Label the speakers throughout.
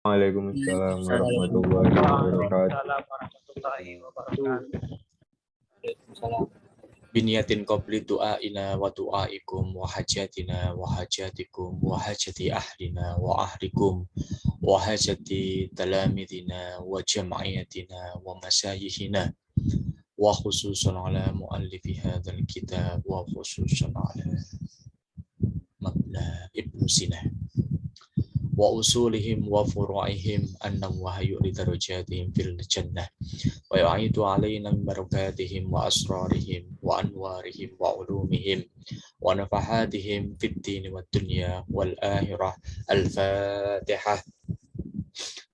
Speaker 1: Waalaikumsalam warahmatullahi wabarakatuh.
Speaker 2: Waalaikumsalam warahmatullahi wabarakatuh.
Speaker 3: Biniyatin qabli du'aina wa du'aikum wa hajatina wa hajatikum wa hajati ahlina wa ahlikum wa hajati talamidina wa jam'iyatina wa masyayihina wa khususan ala muallifi hadzal kitab wa khususan ala Mabla Ibnu Sina wa usulihim wa furu'ihim annam wa hayyu li darajatihim fil jannah wa yu'idu alaina min barakatihim wa asrarihim wa anwarihim wa ulumihim wa nafahatihim fid din wad dunya wal akhirah. Al-Fatihah.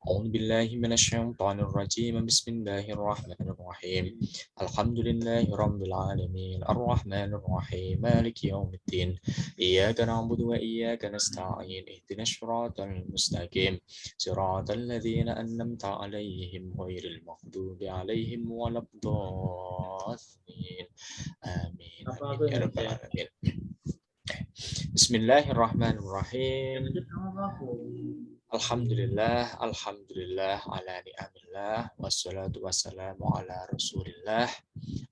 Speaker 3: A'udzu billahi minasy syaithanir rajim. Bismillahirrahmanirrahim. Alhamdulillahi rabbil alamin. Arrahmanir rahim. Maliki yaumiddin. Iyyaka na'budu wa iyyaka nasta'in. Ihdinas siratal mustaqim. Siratal ladzina an'amta 'alaihim ghairil maghdubi 'alaihim waladdallin. Amin. Amin ya rabbal alamin. Bismillahirrahmanirrahim. Alhamdulillah, alhamdulillah ala ni'amillah, wassalatu wassalamu ala rasulillah,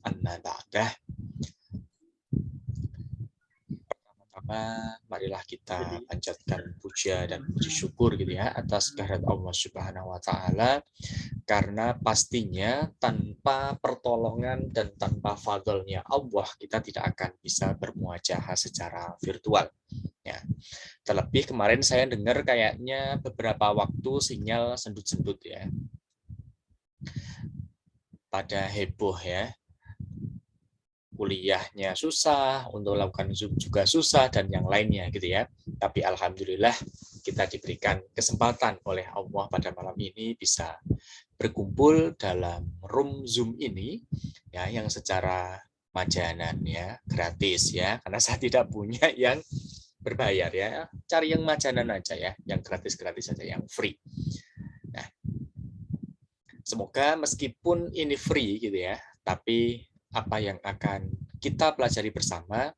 Speaker 3: amma ba'dah. Pertama-tama, marilah kita panjatkan puja dan puji syukur gitu ya atas kehadirat Allah Subhanahu wa taala, karena pastinya tanpa pertolongan dan tanpa fadlnya Allah kita tidak akan bisa bermuajahah secara virtual. Ya. Terlebih kemarin saya dengar kayaknya beberapa waktu sinyal sendut-sendut ya. Pada heboh ya. Kuliahnya susah, untuk melakukan Zoom juga susah dan yang lainnya gitu ya. Tapi alhamdulillah kita diberikan kesempatan oleh Allah pada malam ini bisa berkumpul dalam room Zoom ini ya, yang secara majanan ya, gratis ya, karena saya tidak punya yang berbayar ya, cari yang majanan aja ya, yang gratis-gratis saja, yang free. Nah, semoga meskipun ini free gitu ya, tapi apa yang akan kita pelajari bersama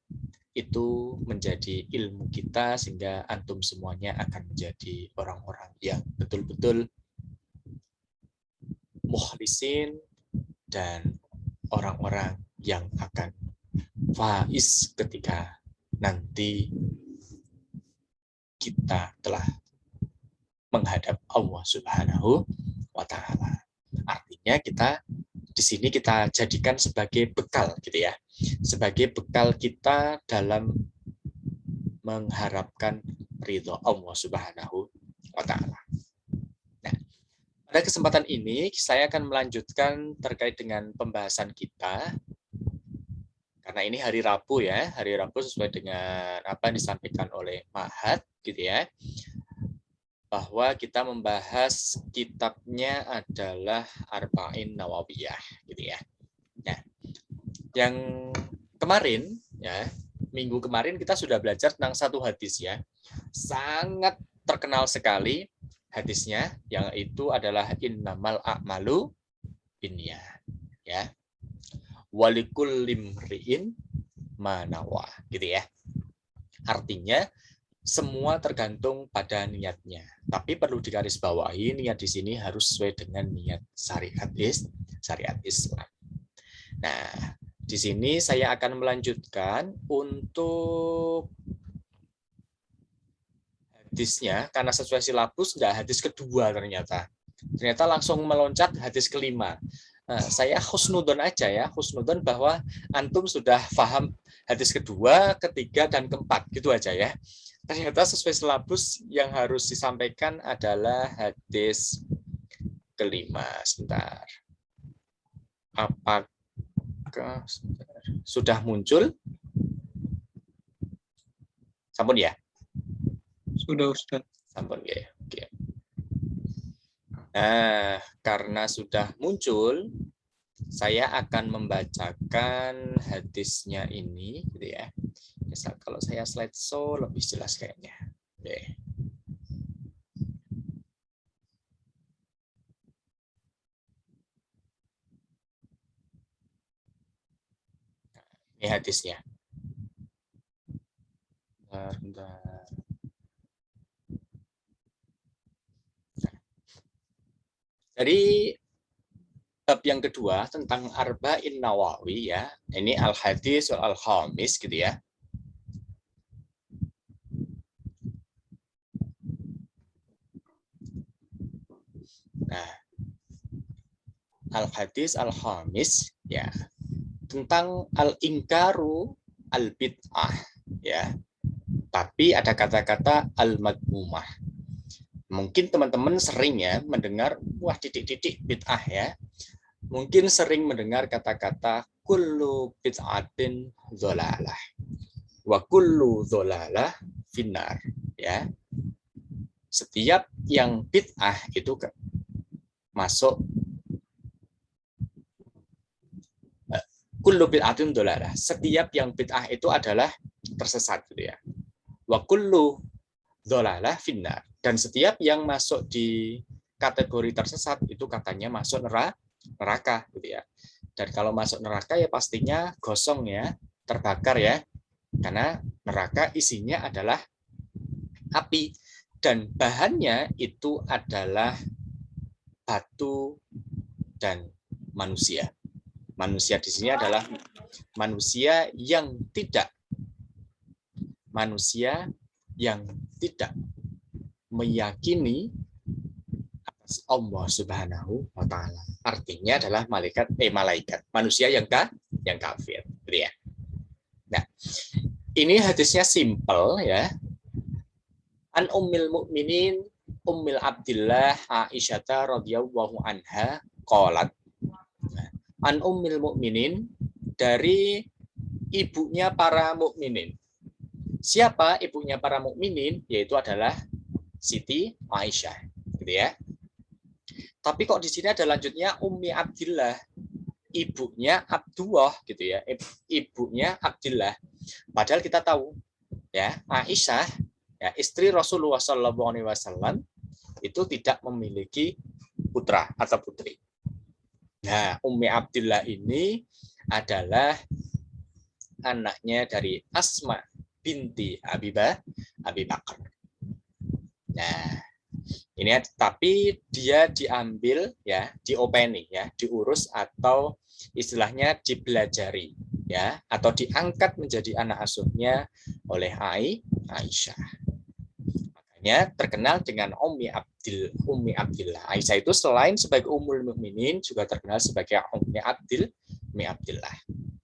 Speaker 3: itu menjadi ilmu kita, sehingga antum semuanya akan menjadi orang-orang yang betul-betul mukhlisin dan orang-orang yang akan faiz ketika nanti kita telah menghadap Allah Subhanahu wa taala. Artinya kita di sini kita jadikan sebagai bekal gitu ya. Sebagai bekal kita dalam mengharapkan ridho Allah Subhanahu wa taala. Nah, pada kesempatan ini saya akan melanjutkan terkait dengan pembahasan kita. Karena ini hari Rabu ya, hari Rabu sesuai dengan apa yang disampaikan oleh Mahat gitu ya, bahwa kita membahas kitabnya adalah Arba'in Nawawiyah gitu ya. Nah, yang kemarin ya, minggu kemarin kita sudah belajar tentang satu hadis ya, sangat terkenal sekali hadisnya, yang itu adalah innamal a'malu binniyat ya. Walikul limri'in manawa gitu ya. Artinya semua tergantung pada niatnya. Tapi perlu digarisbawahi, niat di sini harus sesuai dengan niat syariat Islam. Nah, di sini saya akan melanjutkan untuk hadisnya, karena sesuai silabus enggak hadis kedua ternyata. Ternyata langsung meloncat hadis kelima. Nah, saya husnudon aja ya, husnudon bahwa antum sudah paham hadis kedua, ketiga, dan keempat, gitu aja ya. Ternyata sesuai silabus yang harus disampaikan adalah hadis kelima. Sebentar. Apakah sudah muncul? Sampun ya?
Speaker 4: Sudah, Ustaz.
Speaker 3: Sampun ya. Oke. Nah, karena sudah muncul, saya akan membacakan hadisnya ini, gitu ya. Misal kalau saya slideshow lebih jelas kayaknya. Oke. Ini hadisnya. Bentar. Jadi bab yang kedua tentang Arba'in Nawawi ya. Ini al-hadis wal al-khamis gitu ya. Nah, al-hadis al-khamis ya tentang al-ingkaru al-bid'ah ya. Tapi ada kata-kata al-madmumah. Mungkin teman-teman sering ya mendengar wah titik-titik bid'ah ya. Mungkin sering mendengar kata-kata kullu bid'atin dhalalah wa kullu dhalalah finnar ya. Setiap yang bid'ah itu masuk kullu bid'atin dhalalah. Setiap yang bid'ah itu adalah tersesat gitu ya. Wa kullu dhalalah finnar. Dan setiap yang masuk di kategori tersesat itu katanya masuk neraka gitu ya. Dan kalau masuk neraka ya pastinya gosong ya, terbakar ya. Karena neraka isinya adalah api dan bahannya itu adalah batu dan manusia. Manusia di sini adalah manusia yang tidak meyakini atas Allah Subhanahu wa taala. Artinya adalah malaikat manusia yang kafir, gitu ya. Nah, ini hadisnya simple ya. An Ummil Mukminin Ummil Abdillah Aisyah radhiyallahu anha qalat. An Ummil Mukminin, dari ibunya para mukminin. Siapa ibunya para mukminin? Yaitu adalah Siti Aisyah, gitu ya. Tapi kok di sini ada lanjutnya Ummi Abdillah, ibunya Abdullah, gitu ya. Ibunya Abdillah. Padahal kita tahu, ya Aisyah, ya istri Rasulullah SAW itu tidak memiliki putra atau putri. Nah, Ummi Abdillah ini adalah anaknya dari Asma binti Abi Bakar. Nah, ini tapi dia diambil ya, diopeni ya, diurus atau istilahnya dipelajari ya, atau diangkat menjadi anak asuhnya oleh Aisyah. Makanya terkenal dengan Ummi Abdillah. Aisyah itu selain sebagai Ummul Mukminin juga terkenal sebagai Ummi Abdillah.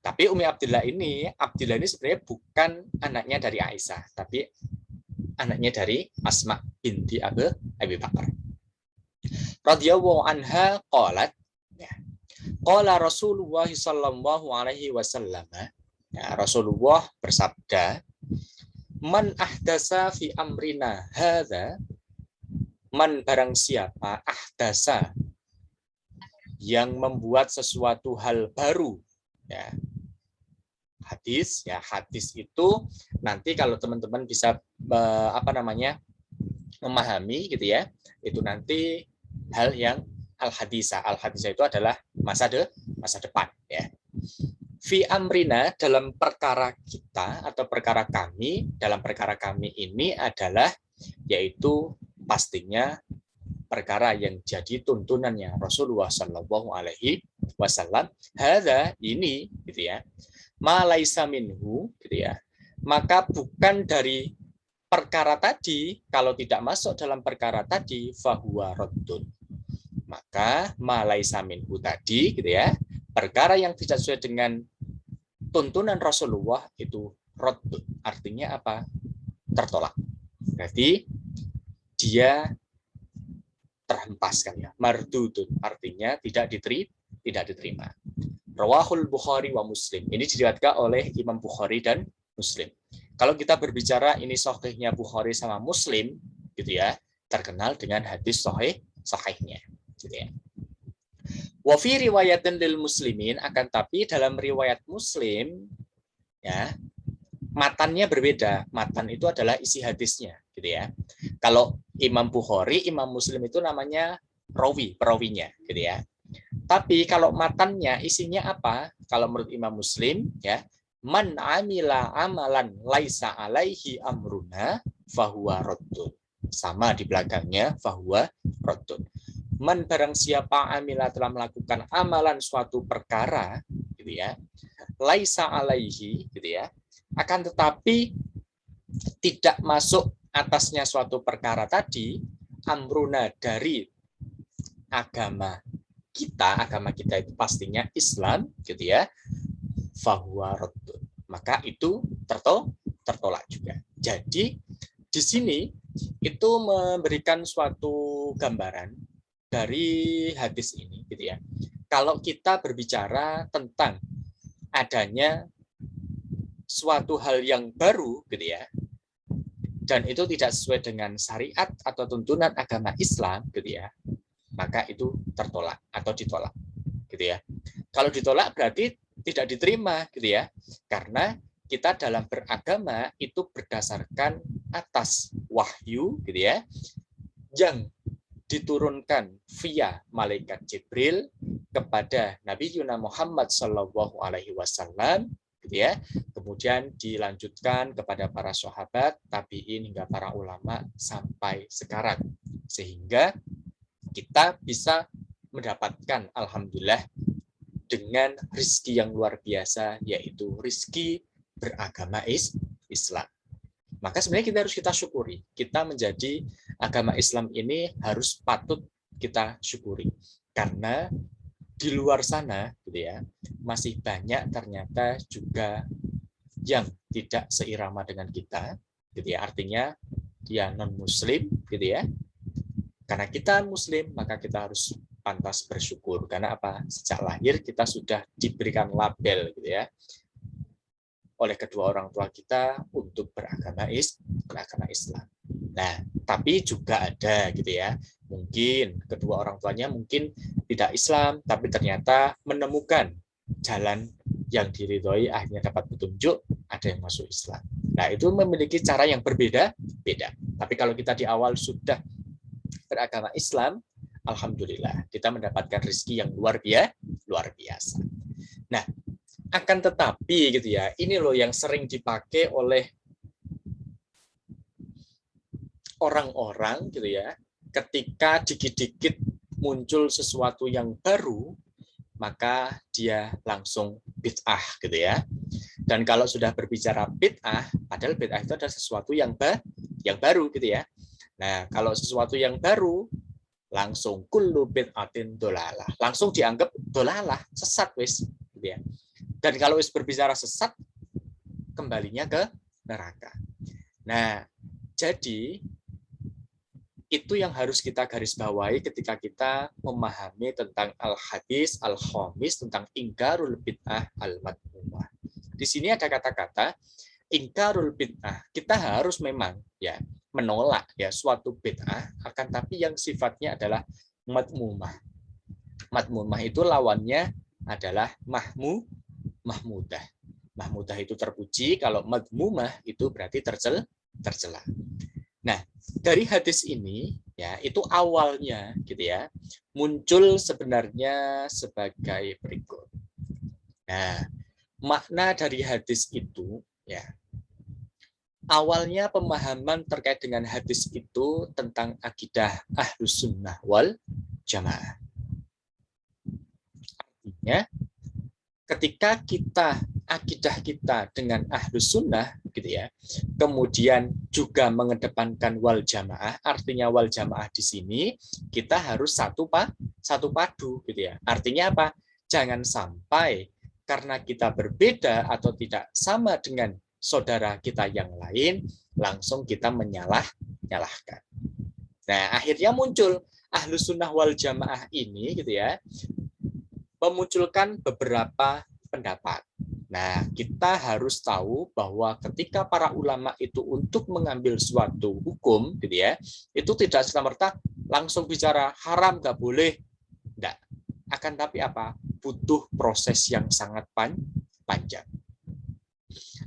Speaker 3: Tapi Ummi Abdillah ini sebenarnya bukan anaknya dari Aisyah, tapi anaknya dari Asma binti Abi Bakar. Radhiyallahu anha qalat, ya. Qala Rasulullah sallallahu alaihi wasallam. Ya, Rasulullah bersabda, "Man ahdasa fi amrina hadza." Man barang siapa ahdasa, yang membuat sesuatu hal baru, ya. Hadis itu nanti kalau teman-teman bisa memahami gitu ya, itu nanti hal yang al-hadisah itu adalah masa depan ya. Fi amrina, dalam perkara kita atau perkara kami, dalam perkara kami ini adalah yaitu pastinya perkara yang jadi tuntunannya Rasulullah Shallallahu Alaihi Wasallam. Hadza ini gitu ya. Ma laisa minhu, gitu ya. Maka bukan dari perkara tadi, kalau tidak masuk dalam perkara tadi, fahuwa raddun. Maka ma laisa minhu tadi, gitu ya, perkara yang tidak sesuai dengan tuntunan Rasulullah itu raddun. Artinya apa? Tertolak. Berarti dia terhempaskan ya. Mardudun, artinya tidak diterima. Rawahul Bukhari wa Muslim. Ini diriwayatkan oleh Imam Bukhari dan Muslim. Kalau kita berbicara ini sahihnya Bukhari sama Muslim, gitu ya, terkenal dengan hadis sahihnya, gitu ya. Wa fi riwayatin lil muslimin, akan tapi dalam riwayat Muslim, ya, matannya berbeda. Matan itu adalah isi hadisnya, gitu ya. Kalau Imam Bukhari, Imam Muslim itu namanya perawinya, gitu ya. Tapi kalau matannya isinya apa? Kalau menurut Imam Muslim ya, man amila amalan laisa alaihi amruna fahuwa raddun. Sama di belakangnya fahuwa raddun. Man barang siapa amila telah melakukan amalan suatu perkara, gitu ya, laisa alaihi, gitu ya, akan tetapi tidak masuk atasnya suatu perkara tadi, amruna dari agama kita itu pastinya Islam, gitu ya, fahuwa raddun, maka itu tertolak juga. Jadi di sini itu memberikan suatu gambaran dari hadis ini, gitu ya. Kalau kita berbicara tentang adanya suatu hal yang baru, gitu ya, dan itu tidak sesuai dengan syariat atau tuntunan agama Islam, gitu ya, maka itu tertolak atau ditolak, gitu ya. Kalau ditolak berarti tidak diterima, gitu ya, karena kita dalam beragama itu berdasarkan atas wahyu, gitu ya, yang diturunkan via malaikat Jibril kepada Nabi Yuna Muhammad Shallallahu Alaihi Wasallam, gitu ya. Kemudian dilanjutkan kepada para sahabat, tabiin hingga para ulama sampai sekarang, sehingga kita bisa mendapatkan alhamdulillah dengan rizki yang luar biasa, yaitu rizki beragama Islam. Maka sebenarnya kita harus kita syukuri. Kita menjadi agama Islam ini harus patut kita syukuri. Karena di luar sana, gitu ya, masih banyak ternyata juga yang tidak seirama dengan kita, gitu ya. Artinya dia non-muslim, gitu ya. Karena kita muslim, maka kita harus pantas bersyukur. Karena apa? Sejak lahir kita sudah diberikan label, gitu ya, oleh kedua orang tua kita untuk beragama Islam. Nah, tapi juga ada, gitu ya, mungkin kedua orang tuanya mungkin tidak Islam, tapi ternyata menemukan jalan yang diridhoi, akhirnya dapat petunjuk, ada yang masuk Islam. Nah, itu memiliki cara yang berbeda-beda. Tapi kalau kita di awal sudah beragama Islam, alhamdulillah kita mendapatkan rezeki yang luar biasa. Nah, akan tetapi, gitu ya, ini loh yang sering dipakai oleh orang-orang, gitu ya, ketika dikit-dikit muncul sesuatu yang baru, maka dia langsung bid'ah, gitu ya. Dan kalau sudah berbicara bid'ah, padahal bid'ah itu adalah sesuatu yang baru, gitu ya. Nah, kalau sesuatu yang baru, langsung kullu bid'atin dolalah, langsung dianggap dolalah, sesat wis, gitu ya. Dan kalau berbicara sesat, kembalinya ke neraka. Nah, jadi itu yang harus kita garis bawahi ketika kita memahami tentang al-hadis al-khamis, tentang ingkarul bid'ah al-madmumah. Di sini ada kata-kata ingkarul bid'ah. Kita harus memang ya menolak ya suatu bid'ah, akan tapi yang sifatnya adalah madmumah. Madmumah itu lawannya adalah mahmudah. Mahmudah itu terpuji, kalau madmumah itu berarti tercela. Nah, dari hadis ini ya, itu awalnya, gitu ya, muncul sebenarnya sebagai berikut. Nah, makna dari hadis itu ya, awalnya pemahaman terkait dengan hadis itu tentang akidah Ahlus Sunnah wal Jamaah. Artinya ketika akidah kita dengan Ahlus Sunnah, gitu ya, kemudian juga mengedepankan wal jamaah, artinya wal jamaah di sini kita harus satu padu, gitu ya. Artinya apa? Jangan sampai karena kita berbeda atau tidak sama dengan saudara kita yang lain, langsung kita menyalahkan. Nah, akhirnya muncul Ahlus Sunnah wal Jamaah ini, gitu ya, memunculkan beberapa pendapat. Nah, kita harus tahu bahwa ketika para ulama itu untuk mengambil suatu hukum, gitu ya, itu tidak serta-merta langsung bicara haram, nggak boleh, enggak. Akan tapi apa? Butuh proses yang sangat panjang.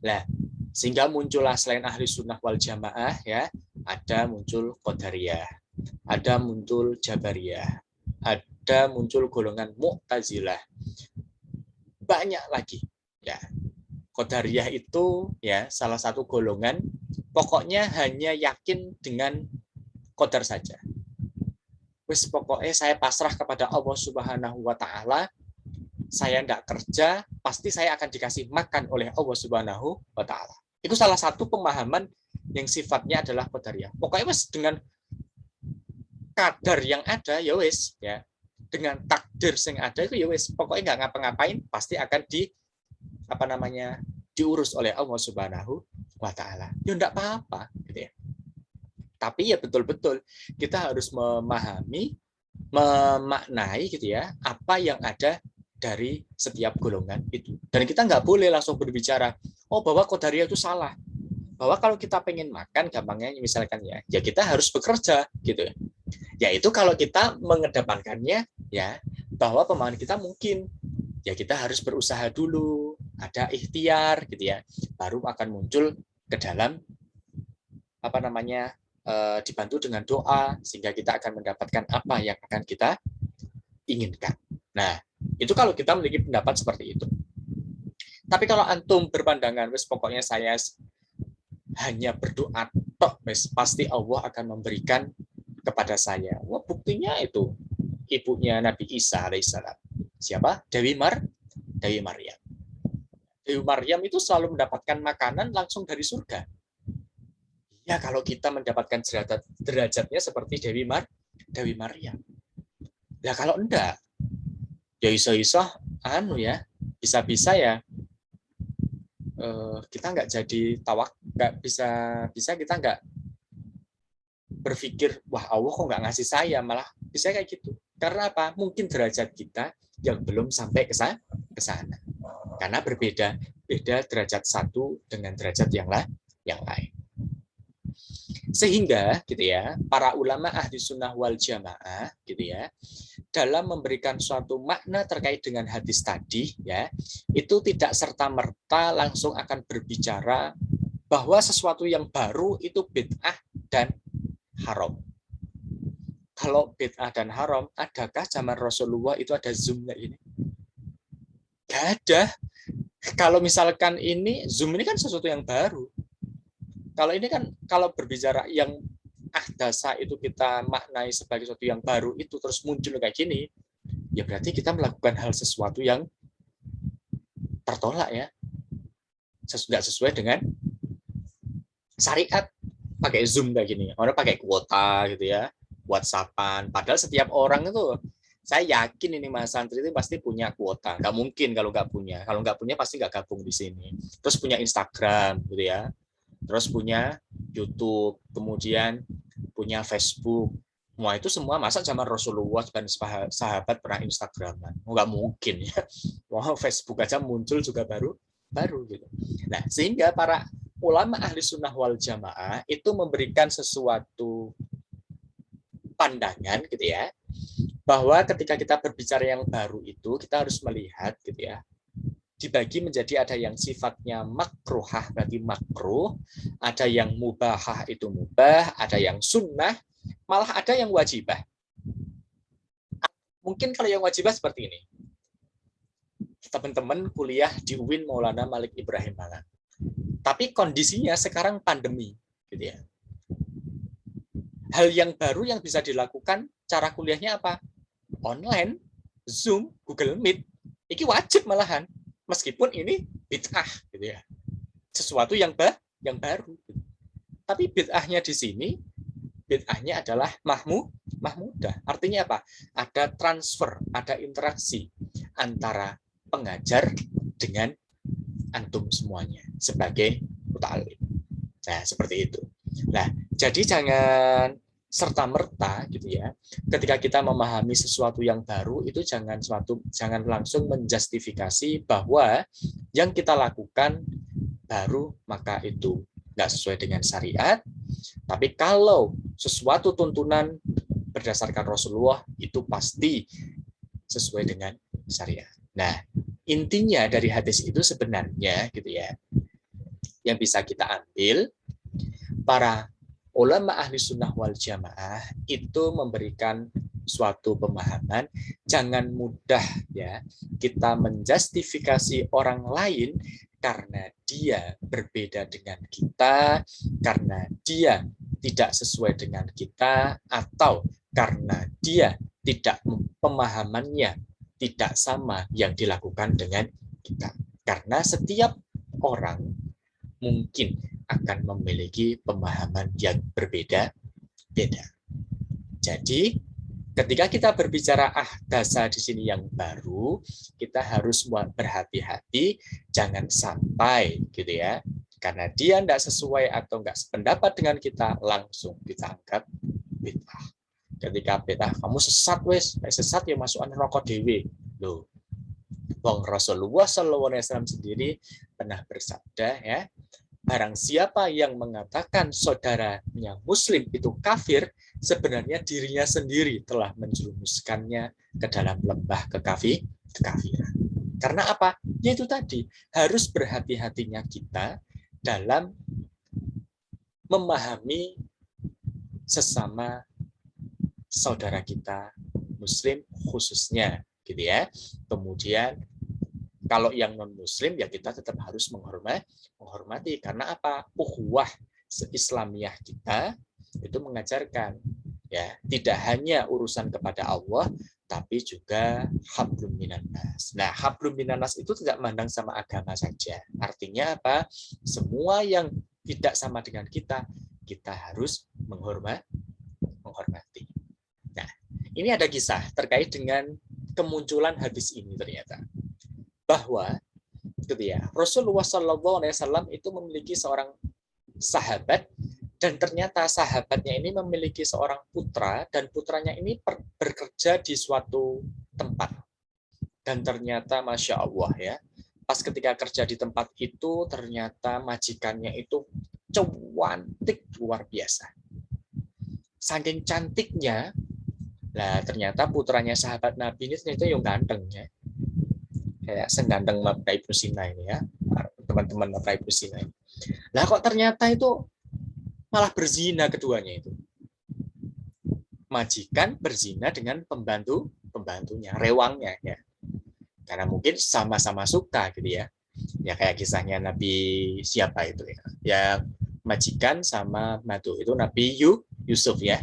Speaker 3: Nah, sehingga muncullah selain ahli sunnah wal jamaah ya, ada muncul qadariyah, ada muncul jabariyah, ada muncul golongan mu'tazilah, banyak lagi ya. Qadariyah itu ya salah satu golongan, pokoknya hanya yakin dengan qadar saja. wis pokoknya saya pasrah kepada Allah Subhanahu wa taala, saya enggak kerja, pasti saya akan dikasih makan oleh Allah Subhanahu wa taala. Itu salah satu pemahaman yang sifatnya adalah qadariyah. Pokoknya wis dengan kadar yang ada ya wis ya. Dengan takdir yang ada itu ya wis, pokoknya nggak ngapa-ngapain pasti akan diurus oleh Allah Subhanahu wa taala. Ya enggak apa-apa gitu ya. Tapi ya betul-betul kita harus memahami, memaknai gitu ya, apa yang ada dari setiap golongan itu. Dan kita nggak boleh langsung berbicara, oh bahwa qadariyah itu salah. Bahwa kalau kita pengen makan, gampangnya misalkan ya kita harus bekerja gitu ya. Ya itu kalau kita mengedepankannya ya, bahwa pemahaman kita mungkin ya kita harus berusaha dulu, ada ikhtiar gitu ya, baru akan muncul ke dalam dibantu dengan doa sehingga kita akan mendapatkan apa yang akan kita inginkan. Nah, itu kalau kita memiliki pendapat seperti itu. Tapi kalau antum berpandangan wes pokoknya saya hanya berdoa tok wes pasti Allah akan memberikan kepada saya. Wah, buktinya itu ibunya Nabi Isa alaihissalam. Siapa? Dewi Maryam. Dewi Maryam itu selalu mendapatkan makanan langsung dari surga. Ya kalau kita mendapatkan derajatnya seperti Dewi Maryam. Ya kalau enggak, ya iso-iso bisa-bisa ya kita nggak jadi nggak bisa kita nggak berpikir wah Allah kok nggak ngasih saya, malah bisa kayak gitu. Karena apa? Mungkin derajat kita yang belum sampai ke sana. Karena beda derajat satu dengan derajat yang lain. Sehingga gitu ya, para ulama ahli sunnah wal jamaah gitu ya, dalam memberikan suatu makna terkait dengan hadis tadi ya, itu tidak serta-merta langsung akan berbicara bahwa sesuatu yang baru itu bid'ah dan haram. Kalau bid'ah dan haram, adakah zaman Rasulullah itu ada Zoom kayak gini? Gak ada. Kalau misalkan ini, Zoom ini kan sesuatu yang baru. Kalau ini kan, kalau berbicara yang ahdasa itu kita maknai sebagai sesuatu yang baru, itu terus muncul kayak gini, ya berarti kita melakukan hal sesuatu yang tertolak ya. Nggak sesuai dengan syariat. Pakai Zoom kayak gini, orang pakai kuota gitu ya, WhatsAppan. Padahal setiap orang itu, saya yakin ini Mas Santri itu pasti punya kuota. Nggak mungkin kalau nggak punya. Kalau nggak punya pasti nggak gabung di sini. Terus punya Instagram gitu ya. Terus punya YouTube, kemudian punya Facebook. Wah itu semua masa zaman Rasulullah dan sahabat pernah Instagraman? Nggak mungkin ya. Wah Facebook aja muncul juga baru gitu. Nah sehingga para ulama ahli sunnah wal jamaah itu memberikan sesuatu pandangan gitu ya, bahwa ketika kita berbicara yang baru itu kita harus melihat gitu ya, dibagi menjadi ada yang sifatnya makruhah berarti makruh, ada yang mubahah itu mubah, ada yang sunnah, malah ada yang wajibah. Mungkin kalau yang wajibah seperti ini, teman-teman kuliah di UIN Maulana Malik Ibrahim Malang, tapi kondisinya sekarang pandemi gitu ya. Hal yang baru yang bisa dilakukan cara kuliahnya apa? Online, Zoom, Google Meet. Ini wajib malahan. Meskipun ini bid'ah gitu ya. Sesuatu yang baru. Tapi bid'ahnya di sini, bid'ahnya adalah mahmudah. Artinya apa? Ada transfer, ada interaksi antara pengajar dengan antum semuanya sebagai muta'alim. Nah, seperti itu. Nah, jadi jangan serta-merta gitu ya. Ketika kita memahami sesuatu yang baru itu jangan langsung menjustifikasi bahwa yang kita lakukan baru maka itu nggak sesuai dengan syariat. Tapi kalau sesuatu tuntunan berdasarkan Rasulullah itu pasti sesuai dengan syariat. Nah, intinya dari hadis itu sebenarnya gitu ya, yang bisa kita ambil, para ulama ahli sunnah wal jamaah itu memberikan suatu pemahaman, jangan mudah ya kita menjustifikasi orang lain karena dia berbeda dengan kita, karena dia tidak sesuai dengan kita, atau karena dia tidak pemahamannya tidak sama yang dilakukan dengan kita. Karena setiap orang mungkin akan memiliki pemahaman yang berbeda-beda. Jadi, ketika kita berbicara ahdasa di sini yang baru, kita harus berhati-hati, jangan sampai gitu ya, karena dia tidak sesuai atau nggak sependapat dengan kita, langsung kita anggap bid'ah. Ketika bid'ah, kamu sesat wes, sesat ya masukan rokok dewe. Loh, Wong Rasulullah SAW sendiri pernah bersabda ya, barang siapa yang mengatakan saudaranya muslim itu kafir, sebenarnya dirinya sendiri telah menjerumuskannya ke dalam lembah kekafiran. Karena apa? Yaitu tadi, harus berhati-hatinya kita dalam memahami sesama saudara kita muslim khususnya, gitu ya. Kemudian kalau yang non-muslim ya kita tetap harus menghormati. Karena apa? Ukhuwah Islamiyah kita itu mengajarkan ya, tidak hanya urusan kepada Allah tapi juga hablum minannas. Nah, hablum minannas itu tidak mandang sama agama saja. Artinya apa? Semua yang tidak sama dengan kita harus menghormati. Nah, ini ada kisah terkait dengan kemunculan hadis ini ternyata. Bahwa gitu ya, Rasulullah SAW itu memiliki seorang sahabat, dan ternyata sahabatnya ini memiliki seorang putra, dan putranya ini bekerja di suatu tempat. Dan ternyata Masya Allah ya, pas ketika kerja di tempat itu ternyata majikannya itu cantik luar biasa. Saking cantiknya, lah ternyata putranya sahabat Nabi ini ternyata yang ganteng ya. Kayak seganteng Mabda Ibnu Sina ini ya, teman-teman Mabda Ibnu Sina ini. Lah kok ternyata itu malah berzina keduanya itu. Majikan berzina dengan pembantunya, rewangnya ya. Karena mungkin sama-sama suka gitu ya. Ya kayak kisahnya Nabi siapa itu ya. Ya majikan sama mantu itu Nabi Yusuf ya.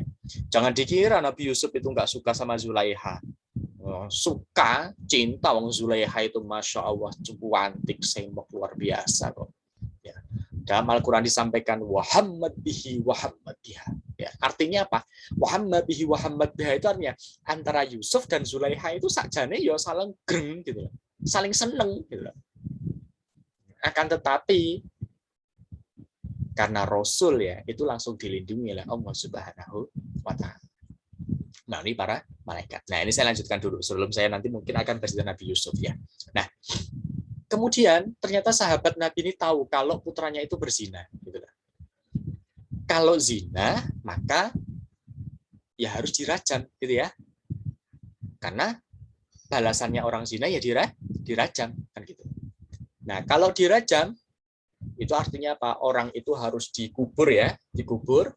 Speaker 3: Jangan dikira Nabi Yusuf itu nggak suka sama Zulaiha. Suka, cinta wong Zulaiha itu Masya Allah cantik, sembok luar biasa kok. Ya. Dalam Al-Quran disampaikan Muhammad bihi Muhammad biha. Ya, artinya apa? Muhammad bihi Muhammad biha itu artinya antara Yusuf dan Zulaiha itu sakjane ya saling greng gitu, saling seneng gitu. Akan tetapi karena Rasul ya itu langsung dilindungi oleh Allah Subhanahu wa Ta'ala melalui para malaikat. Nah, ini saya lanjutkan dulu sebelum saya nanti mungkin akan bercerita Nabi Yusuf ya. Nah, kemudian ternyata sahabat Nabi ini tahu kalau putranya itu berzina. Gitu. Kalau zina, maka ya harus dirajam, gitu ya. Karena balasannya orang zina ya dirajam, kan gitu. Nah, kalau dirajam itu artinya apa? Orang itu harus dikubur ya, dikubur,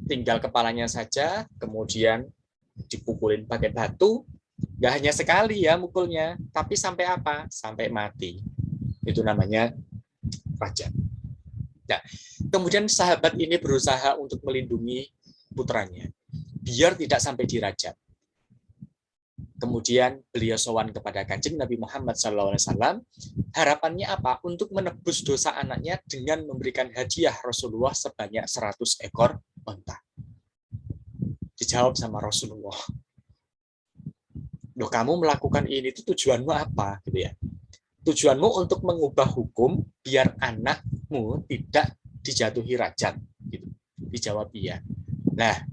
Speaker 3: tinggal kepalanya saja, kemudian dipukulin pakai batu, nggak hanya sekali ya mukulnya, tapi sampai apa? Sampai mati. Itu namanya rajam. Nah, kemudian sahabat ini berusaha untuk melindungi putranya, biar tidak sampai dirajam. Kemudian beliau sowan kepada Kanjeng Nabi Muhammad SAW. Harapannya apa? Untuk menebus dosa anaknya dengan memberikan hadiah Rasulullah sebanyak 100 ekor unta. Dijawab sama Rasulullah, loh kamu melakukan ini itu tujuanmu apa? Gitu ya. Tujuanmu untuk mengubah hukum biar anakmu tidak dijatuhi rajam. Gitu. Dijawab iya. Nah,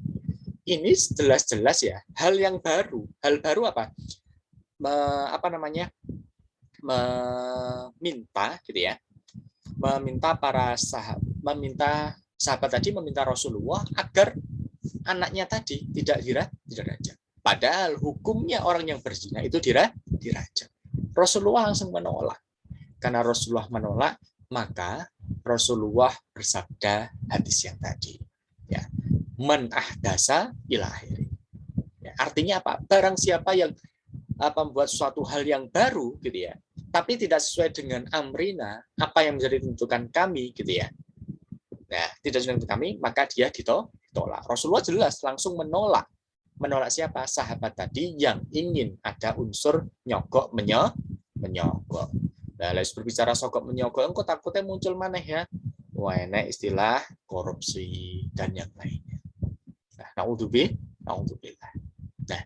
Speaker 3: ini jelas-jelas ya hal yang baru. Hal baru apa? Meminta gitu ya. Meminta para sahabat tadi meminta Rasulullah agar anaknya tadi tidak dirajam. Padahal hukumnya orang yang berzina itu dirajam. Rasulullah langsung menolak. Karena Rasulullah menolak, maka Rasulullah bersabda hadis yang tadi. Ya, man ahdasa ila akhiri. Ya, artinya apa? Barang siapa yang membuat suatu hal yang baru gitu ya, tapi tidak sesuai dengan amrina, apa yang menjadi tuntutan kami gitu ya. Nah, tidak sesuai dengan kami, maka dia ditolak. Rasulullah jelas langsung menolak Menolak siapa? Sahabat tadi yang ingin ada unsur nyogok menyogok. Nah, harus berbicara sogok menyogok, engkau takutnya muncul maneh ya. Wah, enak istilah korupsi dan yang lainnya. Nah, naudzubillah. Nah,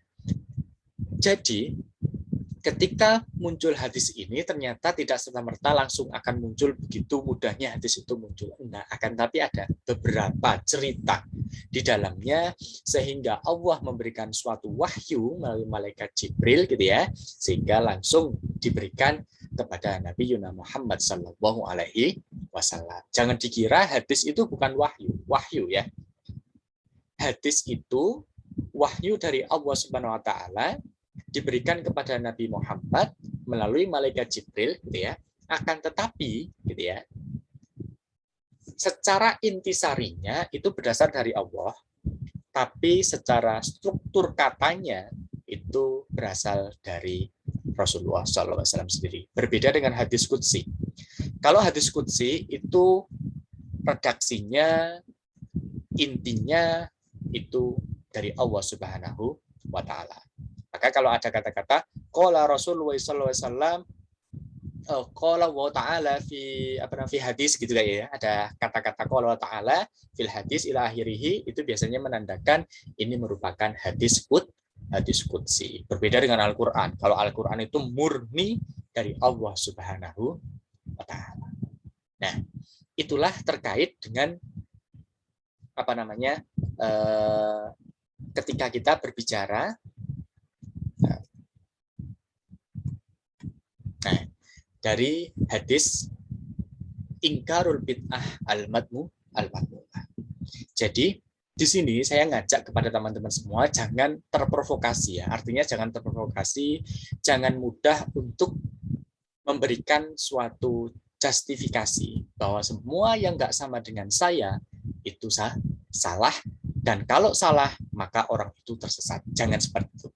Speaker 3: jadi ketika muncul hadis ini ternyata tidak serta-merta langsung akan muncul begitu mudahnya hadis itu muncul. Nah, akan tapi ada beberapa cerita di dalamnya sehingga Allah memberikan suatu wahyu melalui malaikat Jibril gitu ya, sehingga langsung diberikan kepada Nabi Muhammad Sallallahu Alaihi Wasallam. Jangan dikira hadis itu bukan wahyu ya. Hadis itu wahyu dari Allah Subhanahu Wa Taala diberikan kepada Nabi Muhammad melalui malaikat Jibril gitu ya. Akan tetapi gitu ya, secara intisarinya itu berdasar dari Allah, tapi secara struktur katanya itu berasal dari Rasulullah SAW sendiri. Berbeda dengan hadis qudsi. Kalau hadis qudsi itu redaksinya, intinya itu dari Allah Subhanahu wa Ta'ala. Maka kalau ada kata-kata qala Rasulullah sallallahu alaihi wasallam, qala wa ta'ala fi hadis gitu kayak ya. Ada kata-kata qala wa ta'ala fil hadis ila akhirih, itu biasanya menandakan ini merupakan hadis qudsi. Berbeda dengan Al-Qur'an. Kalau Al-Qur'an itu murni dari Allah Subhanahu wa Ta'ala. Nah, itulah terkait dengan ketika kita berbicara. Nah, dari hadis ingkarul bid'ah al-madmu'ah. Jadi di sini saya ngajak kepada teman-teman semua jangan terprovokasi ya. Artinya jangan terprovokasi, jangan mudah untuk memberikan suatu justifikasi bahwa semua yang nggak sama dengan saya itu salah, dan kalau salah maka orang itu tersesat. Jangan seperti itu.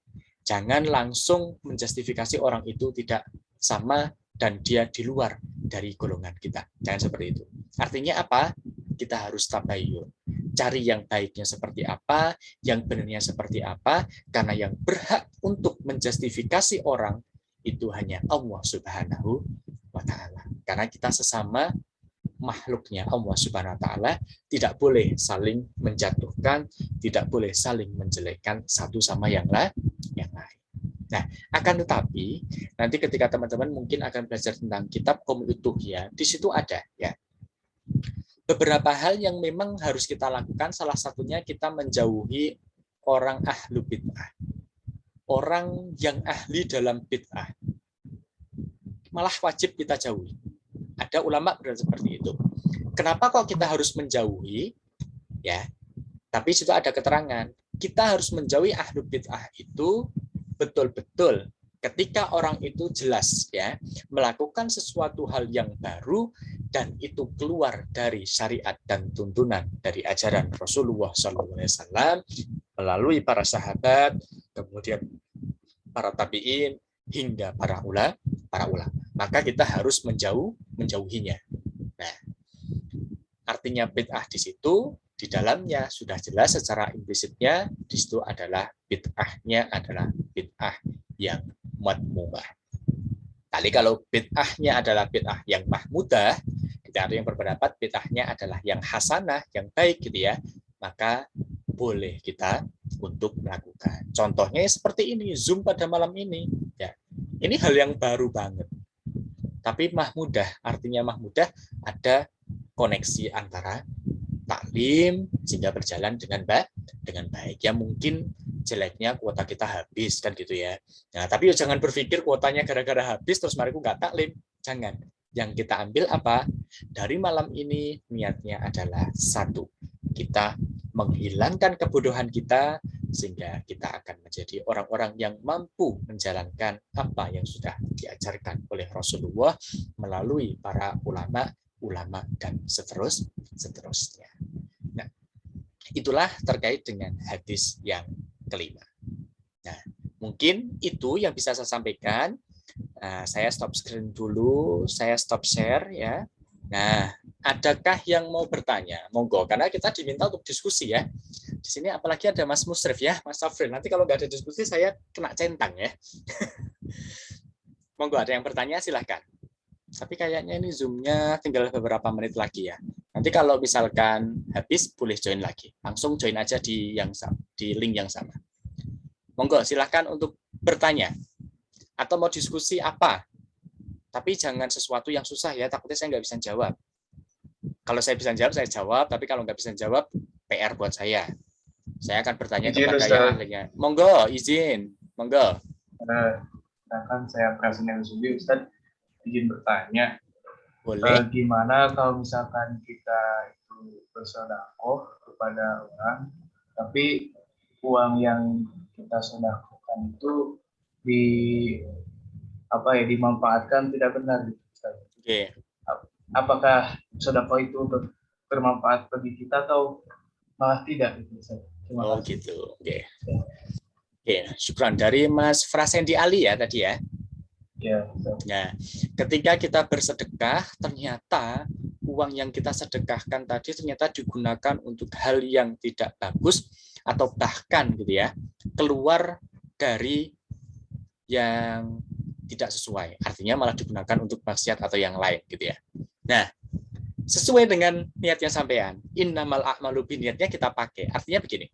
Speaker 3: Jangan langsung menjustifikasi orang itu tidak sama dan dia di luar dari golongan kita. Jangan seperti itu. Artinya apa? Kita harus tabayyun. Cari yang baiknya seperti apa, yang benarnya seperti apa, karena yang berhak untuk menjustifikasi orang itu hanya Allah Subhanahu wa Ta'ala. Karena kita sesama makhluknya Allah Subhanahu wa Ta'ala, tidak boleh saling menjatuhkan, tidak boleh saling menjelekkan satu sama yang lain. Nah, akan tetapi nanti ketika teman-teman mungkin akan belajar tentang kitab Qomul-Utuhiyah, di situ ada ya beberapa hal yang memang harus kita lakukan. Salah satunya kita menjauhi orang ahlu bid'ah, orang yang ahli dalam bid'ah, malah wajib kita jauhi. Ada ulama berkata seperti itu. Kenapa kok kita harus menjauhi? Ya, tapi situ ada keterangan. Kita harus menjauhi ahlu bid'ah itu betul-betul ketika orang itu jelas ya melakukan sesuatu hal yang baru dan itu keluar dari syariat dan tuntunan dari ajaran Rasulullah SAW melalui para sahabat, kemudian para tabi'in hingga para ulama. Maka kita harus menjauhinya. Nah, artinya bid'ah di situ di dalamnya sudah jelas secara implisitnya di situ adalah bid'ahnya adalah bid'ah yang madmu'ah. Kali kalau bid'ahnya adalah bid'ah yang mahmudah, kita ada yang berpendapat bid'ahnya adalah yang hasanah, yang baik gitu ya, maka boleh kita untuk melakukan. Contohnya seperti ini, Zoom pada malam ini. Ya, ini hal yang baru banget. Tapi mahmudah, artinya mahmudah ada koneksi antara taklim sehingga berjalan dengan baik. Ya mungkin jeleknya kuota kita habis kan gitu ya. Nah, tapi jangan berpikir kuotanya gara-gara habis terus mari nggak taklim. Jangan. Yang kita ambil apa? Dari malam ini niatnya adalah satu. Kita menghilangkan kebodohan kita sehingga kita akan menjadi orang-orang yang mampu menjalankan apa yang sudah diajarkan oleh Rasulullah melalui para ulama dan seterusnya. Nah, itulah terkait dengan hadis yang kelima. Nah, mungkin itu yang bisa saya sampaikan. Nah, saya stop screen dulu, saya stop share ya. Nah, adakah yang mau bertanya? Monggo, karena kita diminta untuk diskusi ya. Di sini apalagi ada Mas Musrif ya, Mas Safrin. Nanti kalau nggak ada diskusi saya kena centang ya. Monggo ada yang bertanya silahkan. Tapi kayaknya ini Zoom-nya tinggal beberapa menit lagi ya. Nanti kalau misalkan habis boleh join lagi. Langsung join aja di link yang sama. Monggo silahkan untuk bertanya. Atau mau diskusi apa. Tapi jangan sesuatu yang susah ya, takutnya saya nggak bisa jawab. Kalau saya bisa jawab, saya jawab. Tapi kalau nggak bisa jawab, PR buat saya. Saya akan bertanya
Speaker 5: Izin,
Speaker 3: kepada
Speaker 5: Ustaz.
Speaker 3: yang ahlinya. Monggo, izin. Monggo.
Speaker 5: Sedangkan saya Presiden Subi, Ustaz, izin bertanya,
Speaker 3: Boleh.
Speaker 5: gimana kalau misalkan kita itu bersedekah kepada orang, tapi uang yang kita sedekahkan itu dimanfaatkan tidak benar, gitu, Ustaz.
Speaker 3: Oke.
Speaker 5: Apakah sedekah itu bermanfaat bagi kita atau malah tidak, gitu, Ustaz? Terima
Speaker 3: Oh
Speaker 5: kasih.
Speaker 3: gitu. Oke. Oke, syukran dari Mas Frasendi Ali ya tadi ya.
Speaker 5: Ya, Ustaz.
Speaker 3: Nah, ketika kita bersedekah, ternyata uang yang kita sedekahkan tadi ternyata digunakan untuk hal yang tidak bagus atau bahkan gitu ya, keluar dari yang tidak sesuai. Artinya malah digunakan untuk maksiat atau yang lain gitu ya. Nah, sesuai dengan niatnya sampean, innamal a'malu binniyatnya kita pakai. Artinya begini.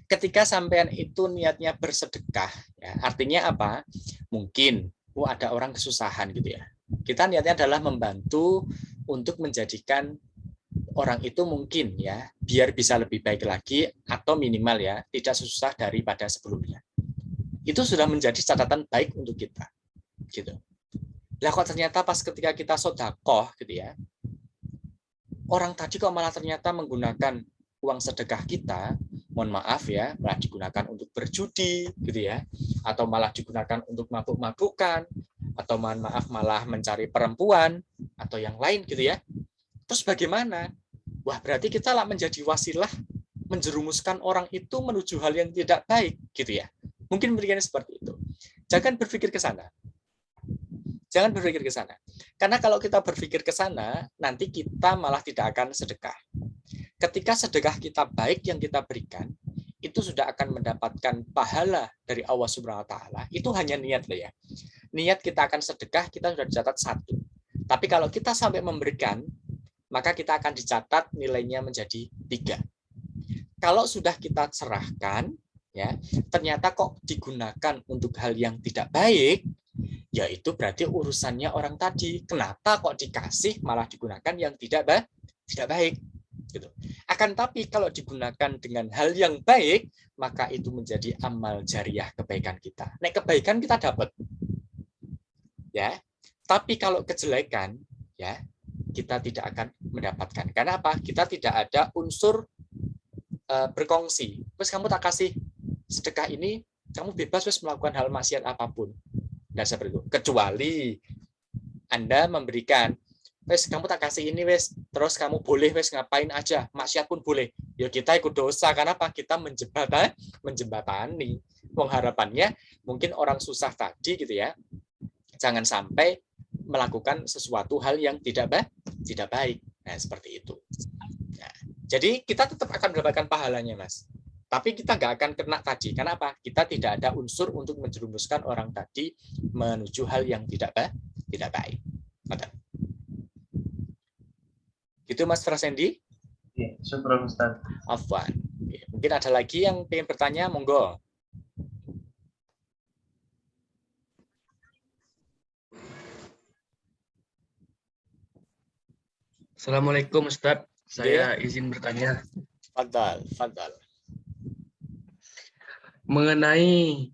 Speaker 3: Ketika sampean itu niatnya bersedekah, ya, artinya apa? Mungkin ada orang kesusahan gitu ya. Kita niatnya adalah membantu untuk menjadikan orang itu mungkin ya biar bisa lebih baik lagi atau minimal ya tidak susah daripada sebelumnya. Itu sudah menjadi catatan baik untuk kita. Gitu. Lah kok ternyata pas ketika kita sedekah gitu ya. Orang tadi kok malah ternyata menggunakan uang sedekah kita, mohon maaf ya, malah digunakan untuk berjudi gitu ya, atau malah digunakan untuk mabuk-mabukan, atau mohon maaf malah mencari perempuan atau yang lain gitu ya. Terus bagaimana? Wah, berarti kita lah menjadi wasilah menjerumuskan orang itu menuju hal yang tidak baik gitu ya. Mungkin berpikirnya seperti itu. Jangan berpikir ke sana. Jangan berpikir ke sana. Karena kalau kita berpikir ke sana, nanti kita malah tidak akan sedekah. Ketika sedekah kita baik yang kita berikan, itu sudah akan mendapatkan pahala dari Allah Subhanahu wa taala. Itu hanya niat loh ya. Niat kita akan sedekah kita sudah dicatat 1. Tapi kalau kita sampai memberikan, maka kita akan dicatat nilainya menjadi 3. Kalau sudah kita serahkan, ya, ternyata kok digunakan untuk hal yang tidak baik, ya itu berarti urusannya orang tadi. Kenapa kok dikasih malah digunakan yang tidak baik? Gitu. Akan tapi kalau digunakan dengan hal yang baik, maka itu menjadi amal jariah kebaikan kita. Nek kebaikan kita dapat, ya. Tapi kalau kejelekan, ya kita tidak akan mendapatkan. Karena apa? Kita tidak ada unsur berkongsi. Terus kamu tak kasih sedekah ini, kamu bebas wes melakukan hal maksiat apapun. Dan seperti itu. Kecuali Anda memberikan, wes kamu tak kasih ini wes, terus kamu boleh wes ngapain aja, maksiat pun boleh. Ya kita ikut dosa karena apa? Kita menjembatani. Wong harapannya mungkin orang susah tadi gitu ya. Jangan sampai melakukan sesuatu hal yang tidak baik. Nah, seperti itu. Nah, jadi kita tetap akan mendapatkan pahalanya, Mas. Tapi kita nggak akan kena tadi. Karena apa? Kita tidak ada unsur untuk menjerumuskan orang tadi menuju hal yang tidak baik. Gitu Mas Frasendi?
Speaker 5: Ya, syukur Ustaz.
Speaker 3: Afwan. Mungkin ada lagi yang ingin bertanya, monggo.
Speaker 6: Assalamualaikum Ustadz, saya izin bertanya
Speaker 3: Fadal.
Speaker 6: mengenai